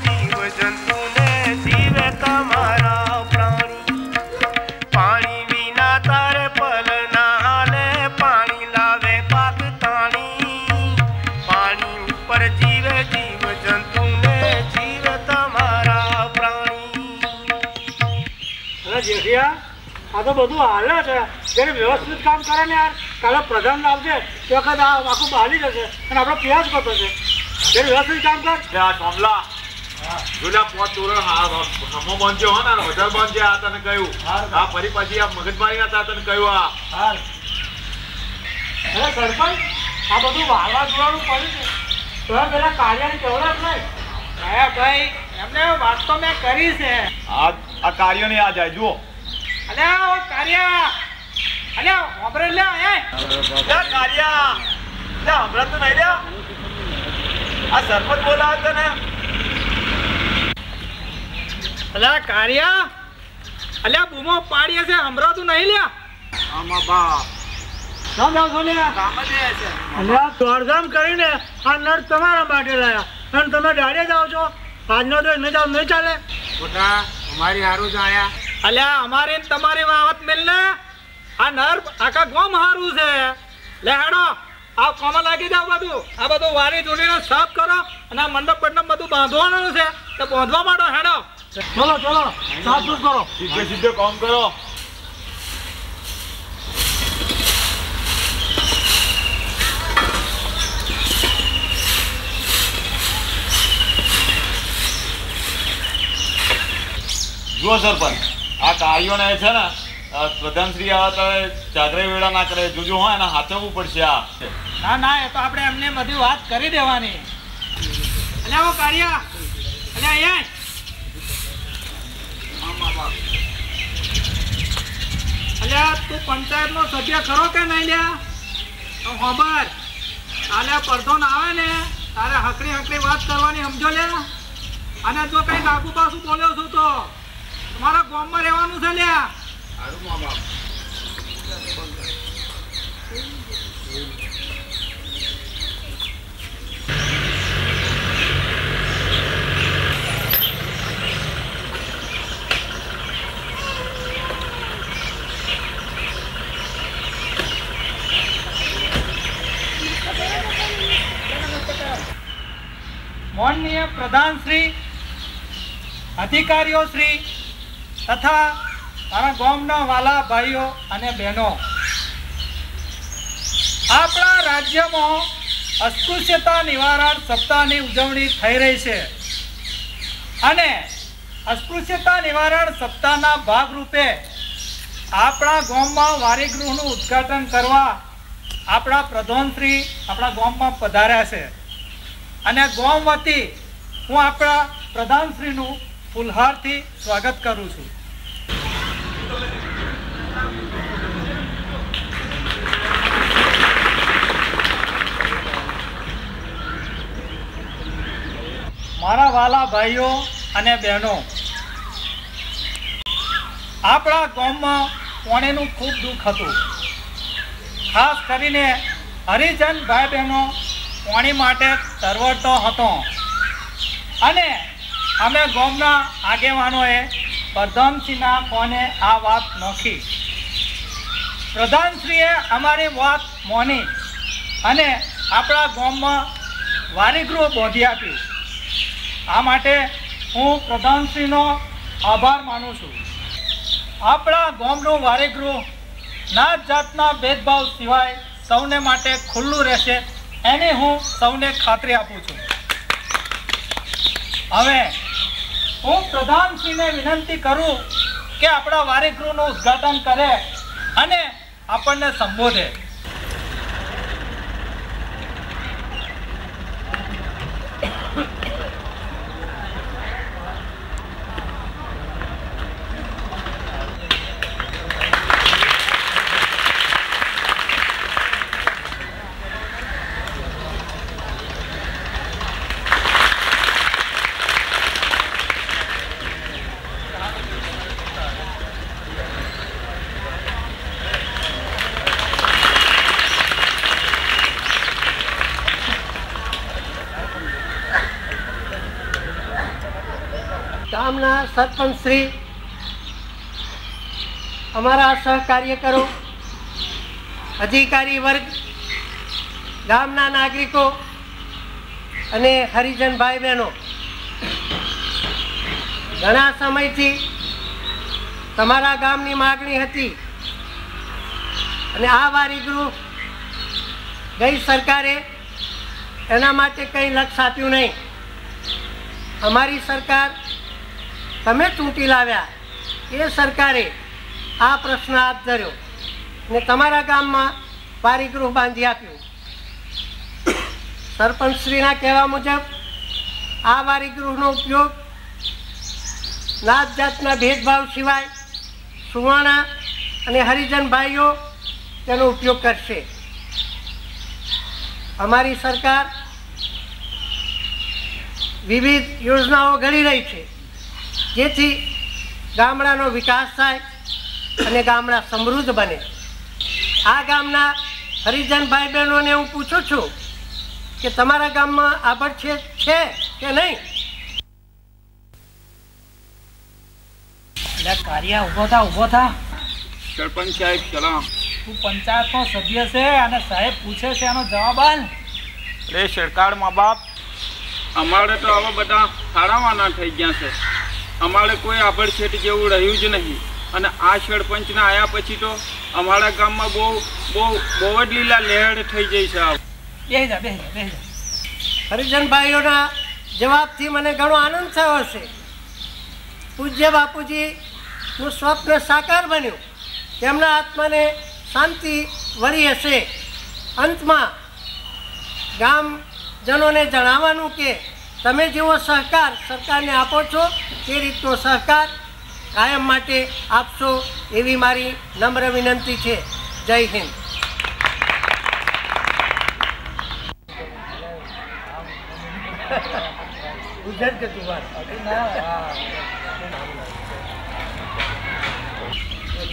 જીવ જંતુ ને જીવે તમારા પ્રાણી પાણી વિના તારે પલ ના હાલે પાણી લાવે પાક તાણી પાણી ઉપર જીવે જીવ જંતુ ને જીવે તમારા પ્રાણી જેઠિયા આ તો બધું હાલે છે જ્યારે વ્યવસ્થિત કામ કરે ને યાર કાલે પ્રધાન આવશે તે વખત આ આખું બહાલી જશે અને આપણો પ્રયાસ કરતો છે ત્યારે વ્યવસ્થિત કામ કર ચોમલા જોડા પોત તોરણ હમો બાંધ્યો હો ને હોટલ બાંધ્યા આ તને કહ્યું આ ફરી પછી આ મગજમારી ના તને કહ્યું આ અરે સરપંચ આ બધું વાળવા જોવાનું પડ્યું છે તો પેલા કાર્યને કેવડાવ નહીં હા ભાઈ એમને વાત તો મેં કરી છે આ કાર્ય ને આ જાય જુઓ અલ્યા ઓ કાર્ય અલ્યા ઓબરે લે એ કાર્ય લે હમણાં તો નહીં લ્યા આ સરપંચ બોલાવે તને અલ્યા કાર્ય અલ્યા બૂમો પાડીએ છે હમણાં નહીં લ્યા આમાં બા કામ આવશો લ્યા કામ જ છે અલ્યા દોડધામ કરીને આ નર તમારા માટે લાયા અને તમે દાડે જાઓ છો આજનો તો નહીં જાવ નહીં ચાલે મોટા અમારી હારું જાણ્યા અલ્યા અમારી તમારી વાત મિલને આ નર આખા ગામ હારું છે લે હેડો આ કોમાં લાગી જાવ બધું આ બધું વારી જોડીને સાફ કરો અને આ મંડપ બધું બાંધવાનું છે તો બાંધવા માંડો હેડો ચલો ચલો સાફ સુફ કરો સીધે કામ કરો જુઓ સરપંચ આ કાર્યોને છે ને પ્રધાનશ્રી આવે તો ચાદરે વેળા ના કરે જોજો હોય એને હાચવવું પડશે આ ના ના એ તો આપણે એમને બધી વાત કરી દેવાની અલ્યા ઓ કાર્ય અલ્યા અહીંયા અલ્યા તું પંચાયતનો સભ્ય ખરો કે નહીં લ્યા તો ખબર આલે પરધોન આવે ને તારે હકડી વાત કરવાની સમજો લ્યા અને જો કઈ આગુ પાછું બોલ્યો છું તો તમારા ગામમાં રહેવાનું છે લ્યા માનનીય પ્રધાનશ્રી અધિકારીઓ શ્રી તથા મારા ગામના વાલા ભાઈઓ અને બહેનો આપણા રાજ્યમાં અસ્પૃશ્યતા નિવારણ સપ્તાહની ઉજવણી થઈ રહી છે અને અસ્પૃશ્યતા નિવારણ સપ્તાહના ભાગરૂપે આપણા ગામમાં વારીગૃહનું ઉદ્ઘાટન કરવા આપણા પ્રધાનશ્રી આપણા ગામમાં પધાર્યા છે અને ગામ વતી હું આપણા પ્રધાનશ્રીનું ફૂલહારથી સ્વાગત કરું છું મારા વાલા ભાઈઓ અને બહેનો આપણા ગામમાં પાણીનું ખૂબ દુઃખ હતું ખાસ કરીને હરિજન ભાઈ બહેનો પાણી માટે તરવડતો હતો અને અમે ગામના આગેવાનોએ પ્રધાનશ્રીના ફોને આ વાત નોખી પ્રધાનશ્રીએ અમારી વાત માની અને આપણા ગામમાં વારીગૃહ બાંધી આપ્યું આ માટે હું પ્રધાનશ્રીનો આભાર માનું છું આપણા ગામનું વારીગૃહ નાત જાતના ભેદભાવ સિવાય સૌને માટે ખુલ્લું રહેશે એની હું સૌને ખાતરી આપું છું હવે હું પ્રધાનશ્રીને વિનંતી કરું કે આપણા વારીગૃહનું ઉદ્ઘાટન કરે અને આપણને સંબોધે ગામના સરપંચ શ્રી, અમારા સહકાર્યકરો, અધિકારી વર્ગ, ગામના નાગરિકો અને હરિજન ભાઈ બહેનો, ઘણા સમયથી તમારા ગામની માગણી હતી અને આ વારીગૃહ ગઈ સરકારે એના માટે કંઈ લક્ષ આપ્યું નહીં. અમારી સરકાર તમે ચૂંટી લાવ્યા એ સરકારે આ પ્રશ્ન હાથ ધર્યો ને તમારા ગામમાં વારીગૃહ બાંધી આપ્યું. સરપંચશ્રીના કહેવા મુજબ આ વારીગૃહનો ઉપયોગ નાત જાતના ભેદભાવ સિવાય સુવાણા અને હરિજન ભાઈઓ તેનો ઉપયોગ કરશે. અમારી સરકાર વિવિધ યોજનાઓ ઘડી રહી છે જેથી ગામડાનો વિકાસ થાય અને ગામડા સમૃદ્ધ બને. આ ગામના હરિજન ભાઈ બહેનોને હું પૂછું છું કે તમારા ગામમાં આભડછેદ છે કે નહીં? કાર્ય ઊભો થા. સરપંચ સાહેબ સલામ. તું પંચાયતનો સભ્ય છે અને સાહેબ પૂછે છે એનો જવાબ આલ. રે સરકાર મા બાપ, અમારે તો આવા બધા ખાડાવાના થઈ ગયા છે. અમારે કોઈ આભડછેટ જેવું રહ્યું જ નહીં અને આ સરપંચના આવ્યા પછી તો અમારા ગામમાં બહુ જ લીલા લહેર થઈ જાય છે. બેસી જા. હરિજન ભાઈઓના જવાબથી મને ઘણો આનંદ થયો છે. પૂજ્ય બાપુજીનું સ્વપ્ન સાકાર બન્યું, તેમના આત્માને શાંતિ વળી હશે. અંતમાં ગામજનોને જણાવવાનું કે તમે જેવો સહકાર સરકારને આપો છો તે રીતનો સહકાર કાયમ માટે આપશો એવી મારી નમ્ર વિનંતી છે. જય હિન્દ.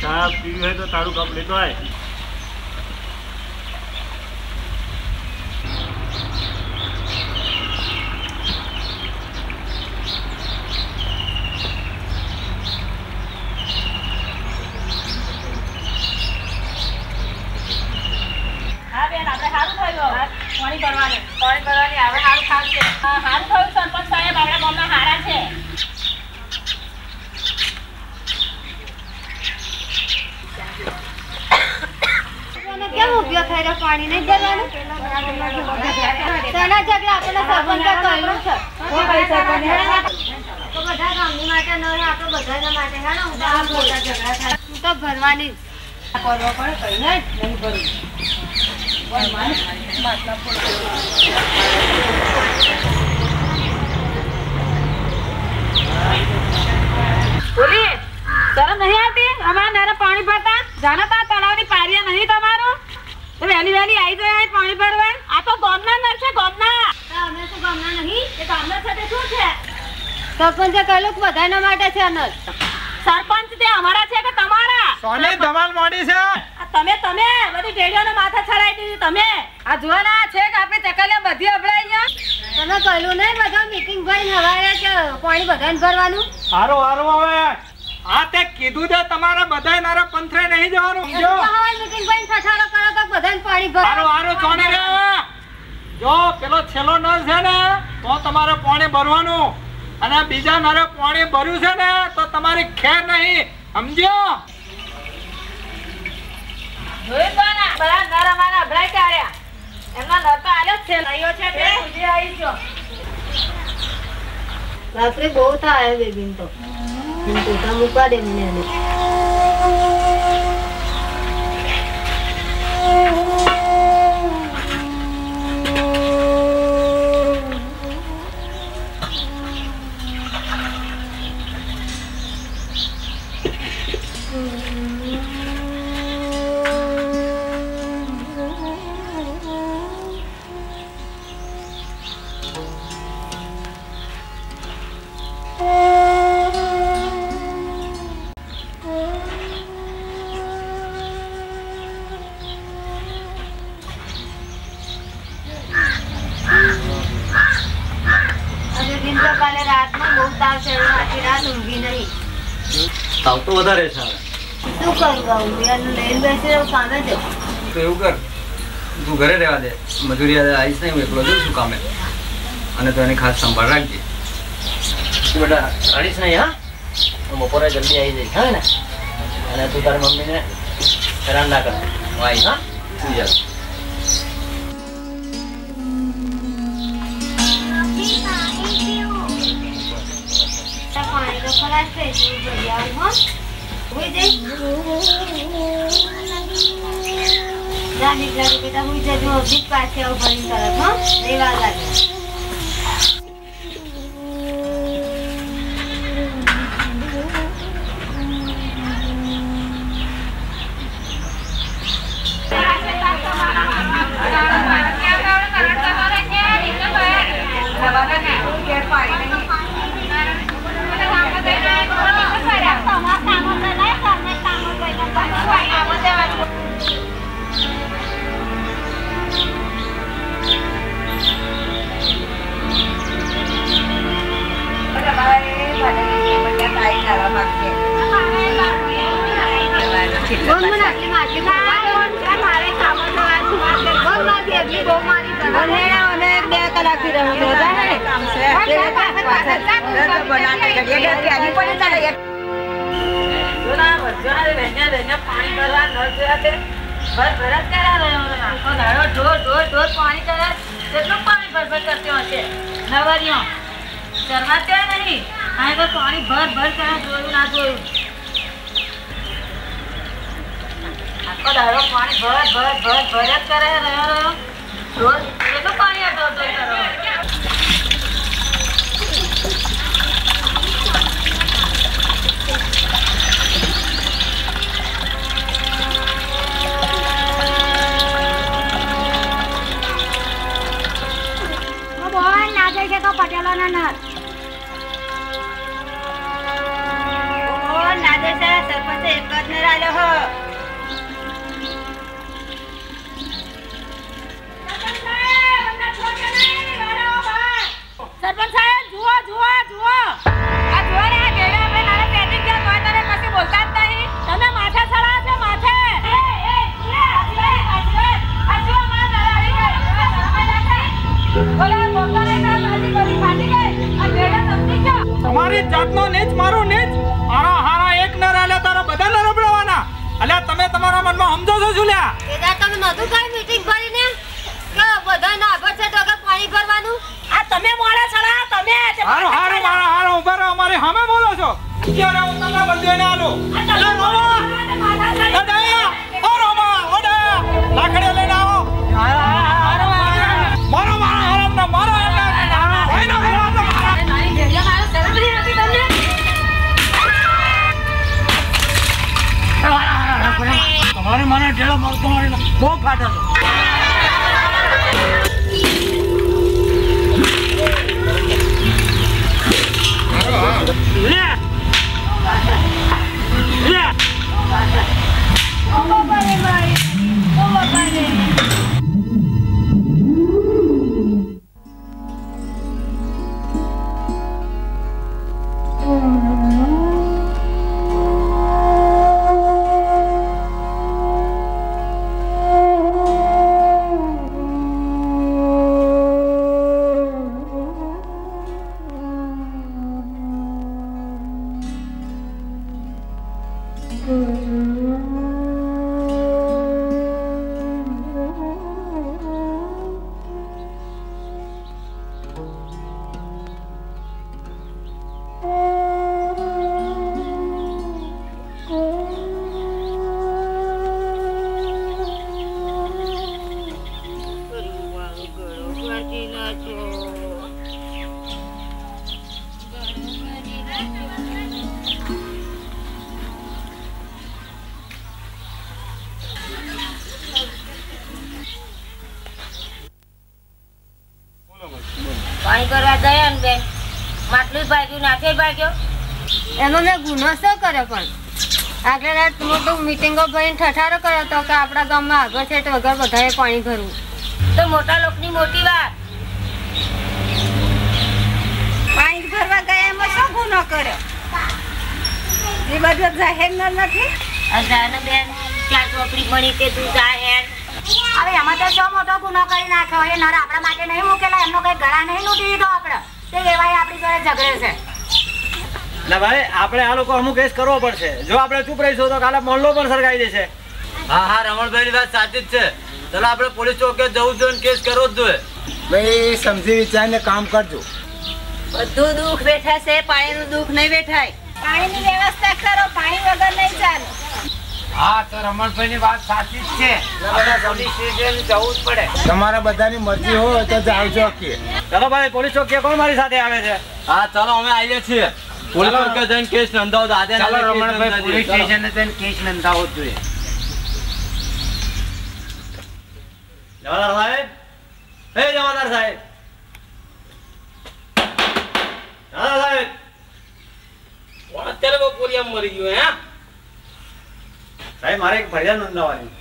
ચા પીવી હોય તો તારું કપ લેતો આય. પાણી ભરવાની હવે સારું ખાશે. સારું થયું સરપંચ સાહેબ, આપણા ગામના હારા છે. કેમ ઉપયોગ થઈ રહ્યો? પાણી નહીં ભરવાનું? તેના ઝઘડા આપણને સરપંચે કહ્યું છે તો બધા ગામની માટે ન હોય, આપણે બધાના માટે હે ને મોટા ઝઘડા થાય તો ભરવાની કરવો પડે. કઈ નહીં ભરવું. બોલી શરમ નહીં આવતી? અમારા નાના પાણી ભરતા જાણે તા તળાવની પારિયા નહીં તમારું તો વહેલી આવી જાય પાણી ભરવા. આ તો ગામના નળ છે, ગામના. અમે શું ગામના નહીં? એ ગામના સાથે શું છે? સરપંચે કહ્યું કે બધાના માટે છે નળ. સરપંચ તે અમારા છે કે તમારા? સોની ધમાલ મોડી છે. તમે બધી ટેડીઓને માથા ચડાવી દીધી તમે. આ જોવાના છે કે આપણે ચકલિયા બધી અબળાઈ ગયા. તમે કહ્યું નહીં બધા મીટિંગ ભરીને હવારે કે પાણી બધાને ભરવાનું? હારું હવે આ તે કીધું છે તમારા બધાય નારા પંથરે નહીં જવાનું. મીટિંગ ભરીને ઠઠાડો કરો તો બધાને પાણી ભર. હારું સોની રે, જો પેલો છેલ્લો નળ છે ને તો તમારે પાણી ભરવાનું અને બીજા નરે પાણી ભર્યું છે ને તો તમારી ખેર નહીં, સમજો? જોયું તો ને બધા નર અમારા અભરાય ચાર્યા. એમનો નર તો આલ્યો જ છે, નહીઓ છે તે સુધી આવી ગયો. રાત્રે બહુ થાય બેબીન તો પોતા મૂકવા દે મને એને. રાતમાં બહુ તાવ ચડ્યો, આખી રાત ઊંઘી નહીં. તાવ તો વધારે છે હવે. શું કરું આવું? એનું લઈને બેસી રહું કામે જ. તો એવું કર, તું ઘરે રહેવા દે, મજૂરી આવીશ નહીં, હું એકલો જઉં છું કામે. અને તો એની ખાસ સંભાળ રાખજે. તું બેટા રડીશ નહીં, હા? હું બપોરે જલ્દી આવી જઈશ, હા ને? અને તું તારી મમ્મીને હેરાન ના કર, હું આવીશ, હા? સુઈ જા. પાણી તો ખરાબ થઈ ગયું, ભરી આવું, હો? હુઈ જઈશ. જા નીકળ્યા તો બેટા હુઈ જજો, હજી જ પાછી આવું ભરીને તરત, હો? નહીં વાર લાગે. પાણી ભર ભર કરે, જોયું ના જોયું. આખો દાડો પાણી ભર ભર ભર ભર જ કરે, રહ્યો રોજ કેટલું પાણી આ ધોધો કરો. પટેલોના નર નાદે છે, સરપંચે એક જ નર આલ્યો હો. સરપંચ સાહેબ જુઓ જુઓ જુઓ, આ જુઓ ને, આ ઘેડા આપણે નાના પેટી ગયા કોઈ તને કશું બોલતા જ નહીં. તમે માથે ચડાવો છો, માથે. તમારી જાતનો નીચ, મારું નીચ. હારા હારા એક નર આલે, તારા બધા નર રબડવાના. અલ્યા તમે તમારા મનમાં સમજો છો શું લ્યા? એદા તમે નતું કઈ મીટિંગ ભરીને કે બધા નાભર છે તો કે પાણી ભરવાનું? આ તમે મોડા ચડા, તમે હારો હારો મારા હારો ઉભા રહો, અમારી સામે બોલો છો. અત્યારે હું તમને બંધીને આલું. લાકડીઓ લઈને આવો. મારો મારા હરામના મારો તમારી મને ઢેલો મળતો બહુ ફાટે પાણી કરવા ગયા ને બેન, માટલું ભાગ્યું, નાખે ભાગ્યો. એનો મેં ગુનો શું કર્યો? પણ આગળ રાત મોટું મીટિંગો ભરીને ઠઠારો કર્યો હતો કે આપણા ગામમાં આગળ છે તો વગર બધાએ પાણી ભરવું. તો મોટા લોકોની મોટી વાત. પાણી ભરવા એટલી બધું જાહેર નથી જાને બેન ક્યાં ચોપડી ભણી કે તું જાહેર હવે એમાં તો શું મોટો ગુનો કરી નાખ્યો એ નર આપણા માટે નહીં મૂકેલા એમનો કઈ ગળા નહીં લૂંટી દીધો આપણે તે એવાય આપણી જોડે ઝઘડે છે ના ભાઈ આપણે આ લોકો અમુક કેસ કરવો પડશે જો આપણે ચૂપ રહીશું તો કાલે મોહલ્લો પણ સળગાઈ દેશે હા હા રમણભાઈ ની વાત સાચી જ છે ચાલો આપણે પોલીસ ચોકે જવું જોઈએ કેસ કરવો જ જોઈએ ભાઈ સમજી વિચારીને કામ કરજો બધું દુઃખ બેઠા છે પાણીનું દુઃખ નહીં બેઠાય પાણીની વ્યવસ્થા કરો પાણી વગર નહીં ચાલે હા તો રમણભાઈ ની વાત સાચી જ છે પોલીસ સ્ટેશન જવું જ પડે તમારા બધાની મરજી હોય તો જાવજો કે ચલો ભાઈ પોલીસ ચોકી કોણ મારી સાથે આવે છે હા ચાલો અમે આવીએ છીએ પોલીસ ચોકે જઈને કેસ નોંધાવો દાદા ચાલો રમણભાઈ પોલીસ સ્ટેશને જઈને કેસ નોંધાવો જોઈએ જવાદાર સાહેબ હે જવાદાર સાહેબ જવાદાર સાહેબ કોણ અત્યારે બપોરિયા મરી ગયો હે સાહેબ મારે એક ફરિયાદ નોંધાવવાની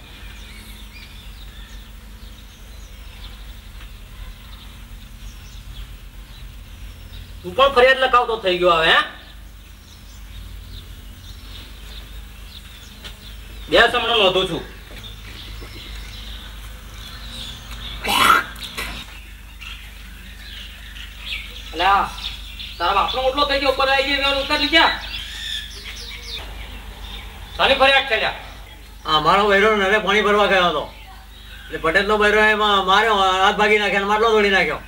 તું પણ ફરિયાદ લખાવતો થઈ ગયો હવે હે બે સમણો નોંધું છું અલ્યા તારા બાપનો ઓટલો થઈ ગયો ઉપર આવી ગયો ઉતાર લીધા સાની ફરિયાદ છે લ્યા મારો બૈરો નરે પાણી ભરવા ગયો હતો એટલે પટેલ નો બૈરો એમાં માર્યો હાથ ભાગી નાખ્યો માટલો તોડી નાખ્યો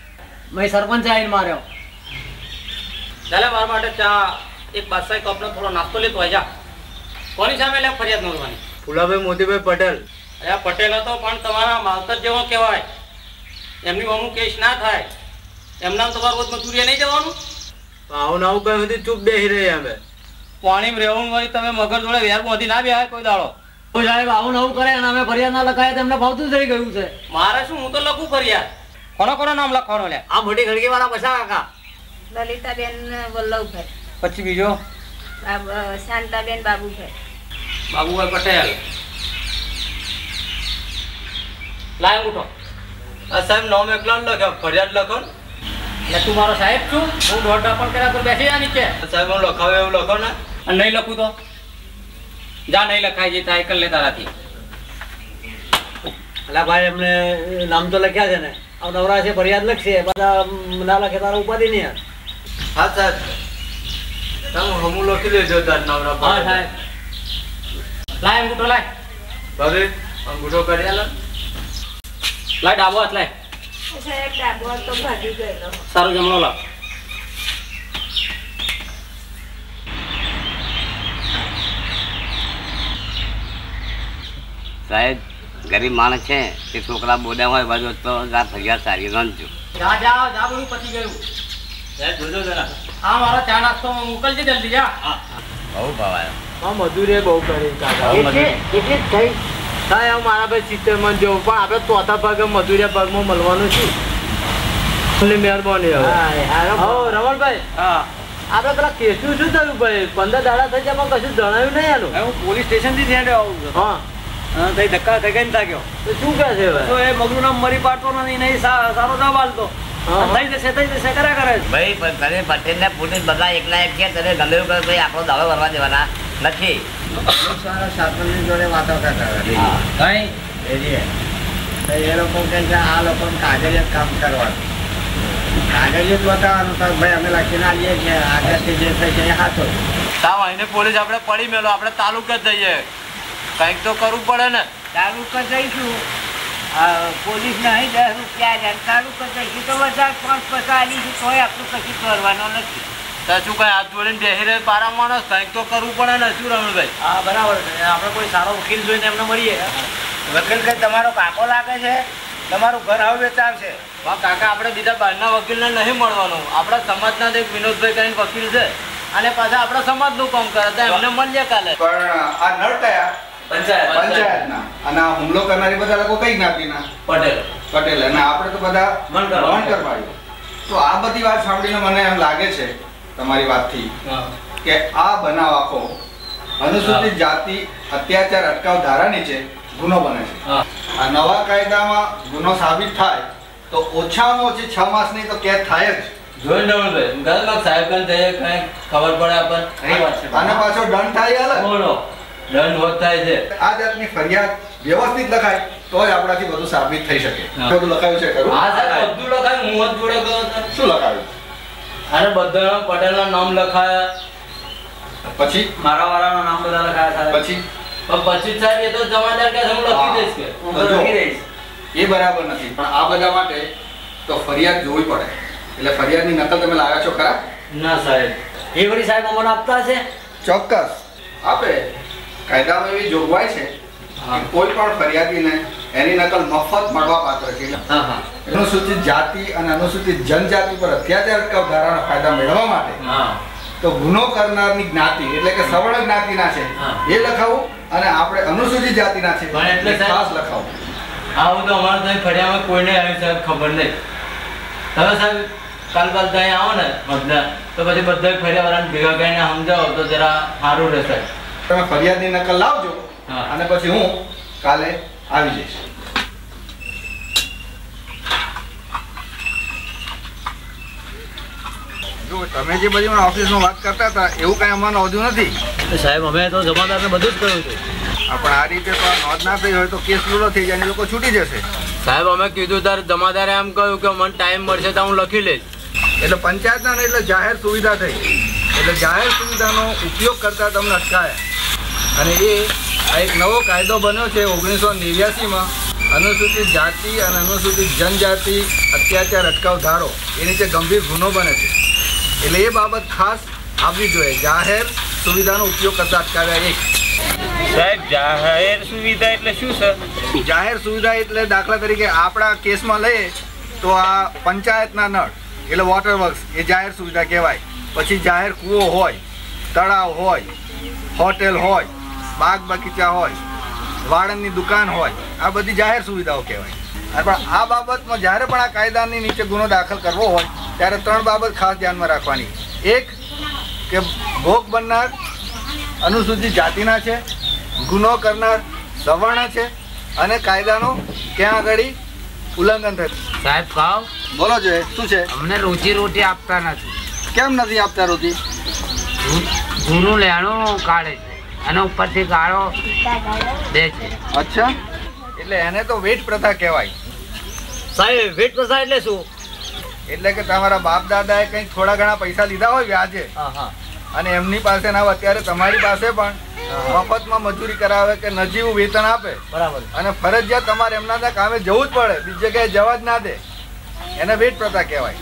મેં સરપંચ આવીને માર્યો ચાલે મારા માટે ચા એક બાદશાહી કપનો થોડો નાસ્તો લેતો હોય જા કોની સામે લે ફરિયાદ નોંધવાની ફુલાભાઈ મોતીભાઈ પટેલ અરે પટેલ હતો પણ તમારા માવતર જેવો કહેવાય એમની અમુક કેસ ના થાય એમના તમારું રોજ મજૂરીએ નહીં જવાનું આવું ના આવું કઈ ચૂપ બેસી રહી અમે પાણી રહેવું હોય તમે મગર જોડે વેર બાંધી ના બેહાય કોઈ દાડો કોઈ સાહેબ આવું નવું કરે અને અમે ફરિયાદ ના લખાય તેમને ભાવતું થઈ ગયું છે મારે શું હું તો લખું ફરિયાદ કોનો નામ લખવાનું લે આ મોટી ખડકી વાળા પૈસા કાકા લલિતાબેન વલ્લભભાઈ પછી બીજો શાંતાબેન બાબુભાઈ બાબુભાઈ પટેલ લાય ઉઠો સાહેબ નામ એકલા લખ્યો ફરિયાદ લખો એટલે તું મારો સાહેબ છું હું દોઢ પણ કર્યા તો બેસી જા નીચે સાહેબ હું લખાવે એવું લખો ને અને નહીં લખું તો જા નહીં લખાય જે થાય કર લે તારાથી અલા ભાઈ એમને નામ તો લખ્યા છે ને આ નવરા છે ફરિયાદ લખશે બધા ના લખે તારા ઉપાધિ નહીં હા સાહેબ તમે હમું લખી લેજો તાર નવરા હા સાહેબ લાય અંગૂઠો લાય ભાભી અંગૂઠો કરી આલો લાય ડાબો હાથ લાય સારું જમણો લાવ સાહેબ ગરીબ માણસ છે તે છોકરા બોડા હોય બાજુ તો ફરિયાદ સારી રંજો જા બધું પતી ગયું સાહેબ જોજો જરા હા મારો ચા નાસ્તો મોકલજે જલ્દી જા બહુ ભાવાયો હા મજૂરી બહુ કરી એટલે થઈ સાહેબ હું મારા ભાઈ 70 મન જેવું પણ આપણે ચોથા ભાગે મજૂરી ભાગમાં મળવાનું છું મહેરબાની રમણભાઈ હા આપણે પેલા કેસનું શું થયું ભાઈ 15 દાડા થઈ જાય કશું જણાવ્યું નહીં આનું હું પોલીસ સ્ટેશન થી ધ્યાન આવું છું હા તઈ ધક્કા થઈ ગઈ થાક્યો તો શું કહે છે તો એ મગનું નામ મરી પાડતો નથી નહીં સારો જવાબ આલતો થઈ જશે કર્યા કરે ભાઈ તને પટેલ ને પોલીસ બધા એકલા એક છે તને ગમે એવું કરે ભાઈ આપણો દાવો કરવા દેવાના નથી સરપંચની જોડે વાતો કરતા એ લોકો કહે છે આ લોકોને કાગળિયા કામ કરવાનું કાગળિયા જ બતાવવાનું તો ભાઈ અમે લખીને આવીએ છીએ આગળથી જે થઈ જાય હાથો સાવ એને પોલીસ આપણે પડી મેલો આપણે તાલુકા જ જઈએ કંઈક તો કરવું પડે ને તાલુકા જઈશું પોલીસ નહીં 10 રૂપિયા જાય તાલુકા જઈશું તો વધારે 5-50 આવીશું તોય આપણું કશું કરવાનું નથી તો શું કઈ હાથ જોડીને બેસી રહે પારા માણસ કંઈક તો કરવું પડે ને શું રમણભાઈ હા બરાબર છે આપણે કોઈ સારો વકીલ જોઈને એમને મળીએ વકીલ કઈ તમારો કાકો લાગે છે તમારું ઘર હવે વેચાવશે કાકા આપણે બીજા બહારના વકીલને નહીં મળવાનું આપણા સમાજના એક વિનોદભાઈ કરીને વકીલ છે અને પાછા આપણા સમાજનું કામ કરે તો એમને મળીએ કાલે પણ આ નળ કયા પંચાયતના અને આ હુમલો કરનારી બધા લોકો કઈ જ્ઞાતિના પટેલ અને આપણે તો બધા વણકરવાળીઓ તો આ બધી વાત સાંભળીને મને એમ લાગે છે તમારી વાતથી કે આ બનાવ આખો અનુસૂચિત જાતિ અત્યાચાર અટકાવ ધારા નીચે ગુનો બને છે આ નવા કાયદામાં ગુનો સાબિત થાય તો ઓછામાં ઓછી 6 માસની તો કેદ થાય જ જોઈને ડબલભાઈ ઘરમાં સાહેબ કાન જઈએ કઈ ખબર પડે આપણને. આને પાછો દંડ થાય હાલે. બોલો દંડ હોત થાય છે. આ જાતની ફરિયાદ વ્યવસ્થિત લખાય તો જ આપણાથી બધું સાબિત થઈ શકે. બધું લખાયું છે ખરું? હા સાહેબ બધું લખાયું. હું જ જોડે ગયો હતો. શું લખાયું? અને બધા પટેલના નામ લખાયા. પછી મારા વાળાના નામ બધા લખાયા સાહેબ. પછી સાહેબ એ તો જમાદાર કે હું લખી દઈશ કે હું લખી દઈશ. એ બરાબર નથી, પણ આ બધા માટે તો ફરિયાદ જોવી પડે. એટલે ફરિયાદની નકલ તમે લાવ્યા છો ખરા? ના સાહેબ. એ વળી સાહેબ અમને આપતા છે? ચોક્કસ આપે. કાયદામાં એવી જોગવાઈ છે કે કોઈ પણ ફરિયાદીને એની નકલ મફત મળવા પાત્ર છે. અનુસૂચિત જાતિ અને અનુસૂચિત જનજાતિ પર અત્યાચાર અટકાવ ધારાના ફાયદા મેળવવા માટે તો ગુનો કરનારની જ્ઞાતિ એટલે કે સવર્ણ જ્ઞાતિના છે એ લખાવું, અને આપણે અનુસૂચિત જાતિના છે એટલે ખાસ લખાવું. આવું તો અમારે ત્યાં ફળિયામાં કોઈને આવ્યું સાહેબ ખબર નહીં. તમે સાહેબ કાલ ત્યાં આવો ને મતલબ તો પછી બધા ફળિયાવાળાને ભેગા કરીને સમજાવો તો જરા સારું રહેશે. તમે ફરિયાદની નકલ લાવજો અને પછી હું કાલે આવી જઈશ. જો તમે જે બધી ઓફિસમાં વાત કરતા હતા એવું કઈ અમને નોંધ્યું નથી. સાહેબ અમે તો જમાદારને બધું જ કહ્યું હતું. પણ આ રીતે તો નોંધ ના થઈ હોય તો કેસ પૂરો થઈ જાય, લોકો છૂટી જશે. સાહેબ અમે કીધું ત્યારે જમાદારે એમ કહ્યું કે મને ટાઈમ મળશે તો હું લખી લઈશ. એટલે પંચાયતના નહીં, એટલે જાહેર સુવિધા થઈ. એટલે જાહેર સુવિધાનો ઉપયોગ કરતા તમને અટકાયા. અને એ આ એક નવો કાયદો બન્યો છે 1989માં, અનુસૂચિત જાતિ અને અનુસૂચિત જનજાતિ અત્યાચાર અટકાવ ધારો. એ નીચે ગંભીર ગુનો બને છે. એટલે એ બાબત ખાસ આવવી જોઈએ. જાહેર સુવિધાનો ઉપયોગ કરતા અટકાવ્યા. એક સાહેબ જાહેર સુવિધા એટલે શું છે? જાહેર સુવિધા એટલે દાખલા તરીકે આપણા કેસમાં લઈએ તો આ પંચાયતના નળ એટલે વોટર વર્ક્સ એ જાહેર સુવિધા કહેવાય. પછી જાહેર કૂવો હોય, તળાવ હોય, હોટેલ હોય, બાગ બગીચા હોય, વાળંદની દુકાન હોય, આ બધી જાહેર સુવિધાઓ કહેવાય. પણ આ બાબતમાં જ્યારે પણ આ કાયદાની નીચે ગુનો દાખલ કરવો હોય ત્યારે 3 બાબત ખાસ ધ્યાનમાં રાખવાની. એક કે ભોગ બનનાર અનુસૂચિત જાતિના છે, ગુનો કરનાર સવર્ણ છે, અને કાયદાનું ક્યાં આગળ ઉલ્લંઘન થયું. સાહેબ ખાવ બોલો છે શું છે? અમને રોજી રોટી આપતા નથી. કેમ નથી આપતા રોજી? ગુનું લેણું કાઢે છે અને ઉપરથી ગાળો દે છે. અચ્છા, એટલે એને તો વેટ પ્રથા કહેવાય. સાહેબ વેટ પ્રથા એટલે શું? એટલે કે તમારા બાપ દાદાએ કંઈક થોડા ઘણા પૈસા લીધા હોય વ્યાજે, અને એમની પાસે ના અત્યારે તમારી પાસે પણ મફતમાં મજૂરી કરાવે કે નજીવું વેતન આપે. બરાબર. અને ફરજિયાત તમારે એમના ત્યાં કામે જવું જ પડે, બીજી જગ્યાએ જવા જ ના દે. એને વેટ પ્રથા કહેવાય.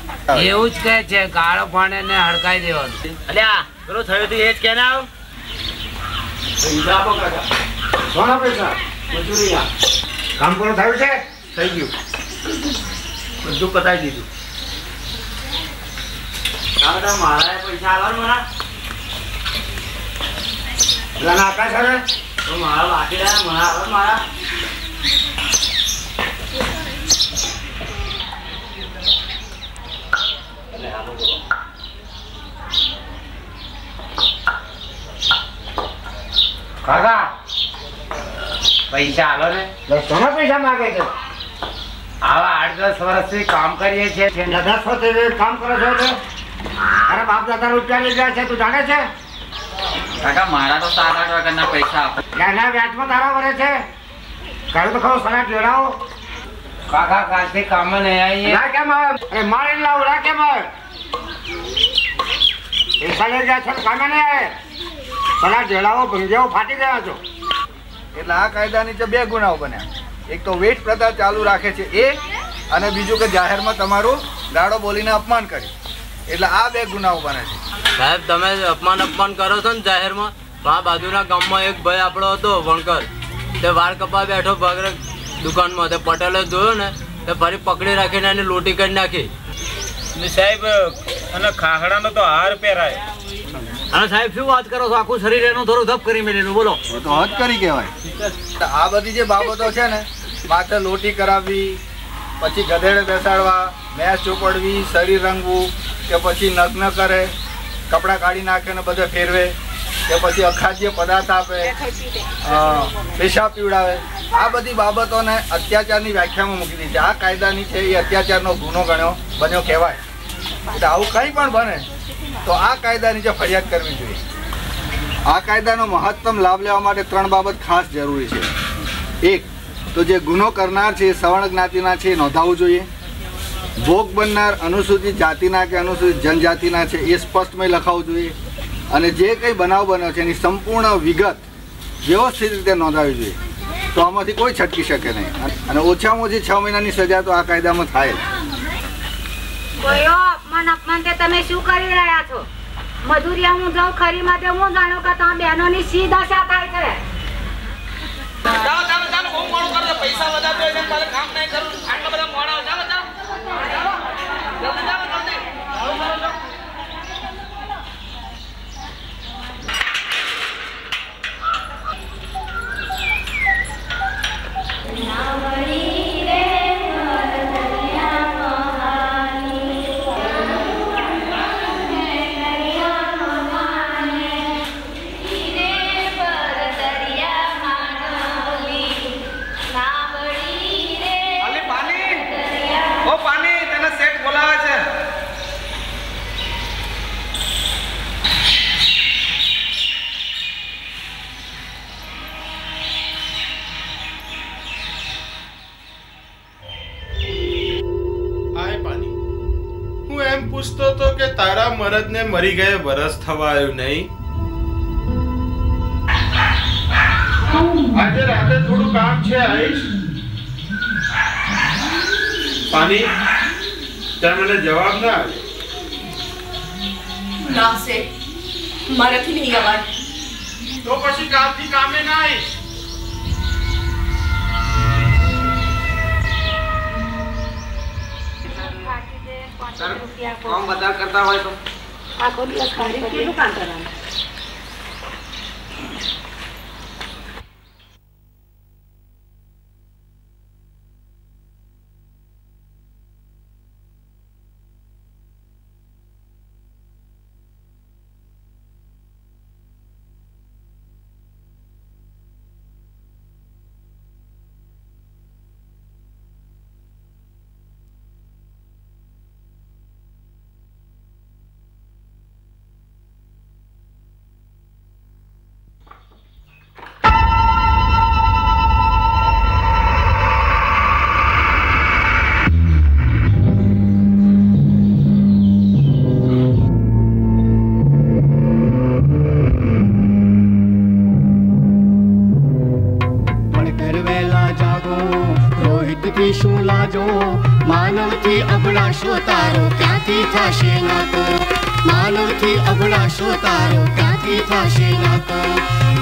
એવું જ કહે છે, ગાળો પાણે ને હડકાઈ દેવાનું. અલ્યા પેલું થયું હતું એ જ કે ના આવ ઘણા પૈસા મજૂરીના કામ પૂરું થયું છે? થઈ ગયું, બધું પતાવી દીધું. મારા પૈસા આવવાનું મને પેલા નાકા છે ને તો મારા બાકી રહ્યા મને આવે મારા. કાકા પૈસા આલો ને. ઘણા પૈસા માંગે છે. આવા 8-10 વર્ષથી કામ કરીએ છીએ. 10 વર્ષથી કામ કરો છો એટલે અરે બાપ દાદા રૂપિયા લઈ જાય છે, તું જાણે છે? કાકા મારા તો 7-8 વગરના પૈસા આપો. એના વ્યાજમાં તારા વરે છે. કાલે તો ખરો સલાહ જોડાવો. કાકા કાલથી કામ નહીં આવીએ. ના કેમ આવે? અરે મારી લાવ રા કેમ આવે? પૈસા લઈ જાય છે કામે નહીં આવે. સલાહ જોડાવો, ભંગ્યાઓ ફાટી ગયા છો. એટલે આ કાયદા નીચે 2 ગુનાઓ બન્યા. એક તો વેટ પ્રથા ચાલુ રાખે છે એ, અને બીજું કે જાહેરમાં તમારું ગાળો બોલીને અપમાન કર્યું. એટલે આ 2 ગુનાઓ બને છે. સાહેબ તમે અપમાન કરો છો ને જાહેરમાં. આ બાજુના ગામમાં એક ભાઈ આપણો હતો વણકર, તે વાળ કપા બેઠો ભાગરે દુકાનમાં. તે પટેલે જોયો ને તે ફરી પકડી રાખીને એની લોટી કરી નાખી. સાહેબ અને ખાખડાનો તો હાર પહેરાય. અને સાહેબ શું વાત કરો છો? આખું શરીર એનું થોડું ધપ કરી મેળેલું. બોલો તો હદ કરી કહેવાય. આ બધી જે બાબતો છે ને, માથે લોટી કરાવવી, પછી ગધેડે બેસાડવા, મેચ ચોપડવી, શરીર રંગવું, કે પછી નગ્ન કરે, કપડાં કાઢી નાખે ને બધે ફેરવે, કે પછી અખાદ્ય પદાર્થ આપે, પેશાબ પીવડાવે, આ બધી બાબતોને અત્યાચારની વ્યાખ્યામાં મૂકી દીધી. આ કાયદાની છે એ અત્યાચારનો ગુનો બન્યો કહેવાય. એટલે આવું કંઈ પણ બને તો આ કાયદા નીચે ફરિયાદ કરવી જોઈએ. આ કાયદાનો મહત્તમ લાભ લેવા માટે 3 બાબત ખાસ જરૂરી છે. એક તો જે ગુનો કરનાર છે એ સવર્ણ જ્ઞાતિના છે એ નોંધાવવું જોઈએ. ભોગ બનનાર અનુસૂચિત જાતિના કે અનુસૂચિત જનજાતિના છે એ સ્પષ્ટમય લખાવવું જોઈએ. અને જે કંઈ બનાવ બન્યો છે એની સંપૂર્ણ વિગત વ્યવસ્થિત રીતે નોંધાવવી જોઈએ. તો આમાંથી કોઈ છટકી શકે નહીં. અને ઓછામાં ઓછી 6 મહિનાની સજા તો આ કાયદામાં થાય. અપમાન તે તમે શું કરી રહ્યા છો? મજૂરિયા હું જાઉં ખરી માટે હું જાણું કે તમારા બહેનોની સી દશા થાય છે. બહુ મોડું કરો છો. પૈસા વધારે હોય છે તારે કામ નહીં કરું. આટલા બધા મોડા ચાલો ચાલો જલ્દી જાઓ જલ્દી. પૂછતો તો કે તારા મરદને મરી ગયે વરસ થવા આવ્યું નહીં? આજે રાતે થોડું કામ છે, આવીશ. પાણી ત્યાં મને જવાબ ના આવે. ના સે મારાથી નહીં અવાજ. તો પછી કાલથી કામે ના આવીશ. કામ બધા કરતા હોય તો આખો દિવસ કેટલું કામ કરવાનું? માનવથી અભડાશો તારો ક્યાંથી થશે નાતો? માનવથી અભડાશો તારો ક્યાંથી થશે નાતો?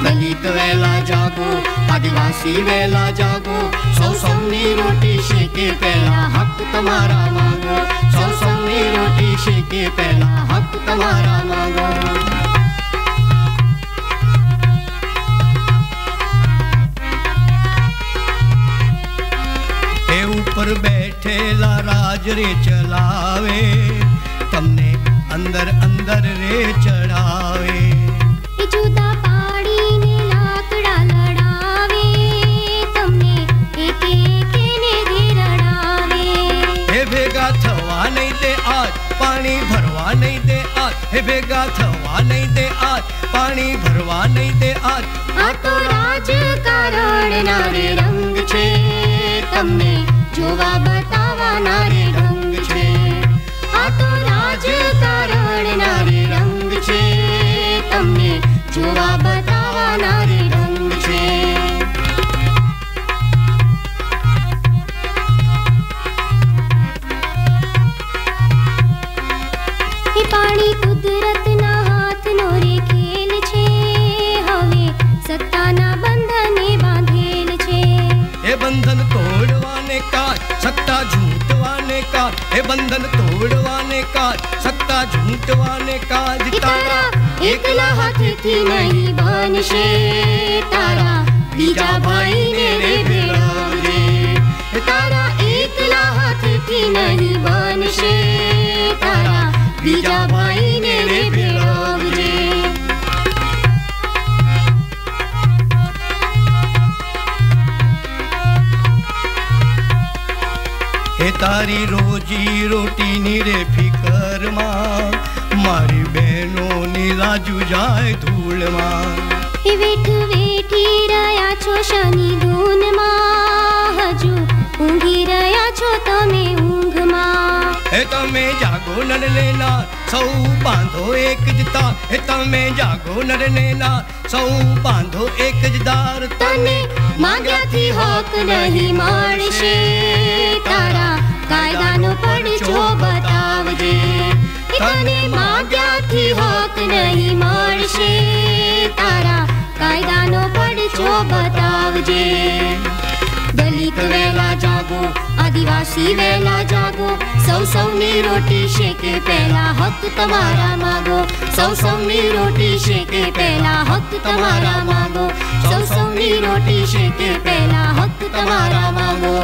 દલિત વેલા જાગો, આદિવાસી વેલા જાગો, સૌની રોટી શેકે પહેલા હક તમારા માંગો. સૌની રોટી શેકે પહેલા હક તમારા માંગો. ઉપર બેઠેલા રાજ રે ચલાવે, તમને અંદર અંદર રે ચડાવે. જુદા પાડીને લાકડા લડાવે, તમને એક એકને રડાવે. હે ભેગા થવા નહીં દે આજ, પાણી ભરવા નહીં દે આજ. હે ભેગા થવા નહીં દે આજ, પાણી ભરવા નહીં દે આજ. આ તો રાજકારણના રે રંગ છે, તમને જોવા બતાવવાના રે ઢંગ છે. આ તો રાજકારણના રે રંગ છે, તમને જોવા બતાવવાના રે ઢંગ છે. એ પાણી કુદરતના હાથનો રે ખેલ છે, હવે સત્તાના બંધને બાંધેલ છે. એ બંધન તોડવાને કાજ, સત્તા ઝૂંટવાને કાજ. એ બંધન તોડવાને કાજ, સત્તા ઝૂંટવાને કાજ. તારા એકલા હાથથી નહીં બનશે, તારા બીજા ભાઈને રે ભેળવજે. તારા એકલા હાથથી નહીં બનશે, તારા બીજા ભાઈને રે ભેળવજે. હે તારી રોજી રોટીની રે ફિકર બજારમાં મારી બહેનોની લાજુ જાય ધૂળમાં વેઠ વેઠી રહ્યા છો શની ધૂનમાં હજુ ઊંઘી રહ્યા છો તમે ઊંઘમાં તમે જાગો નર લેના સૌ બાંધો એક જ તાર તમે જાગો નર લેના સૌ બાંધો એક જ દાર તને માંગ્યાથી હક નહીં મળશે તારા કાયદાનો પડછો બતાવજે તને માંગ્યાથી હક નહીં મળશે તારા કાયદાનો પડછો બતાવજે દલિત વેલા જાગો આદિવાસી વેલા જાગો સૌની રોટી શેકે પહેલા હક તમારા માગો સૌની રોટી શેકે પહેલા હક તમારા માગો સૌની રોટી શેકે પહેલા હક તમારા માગો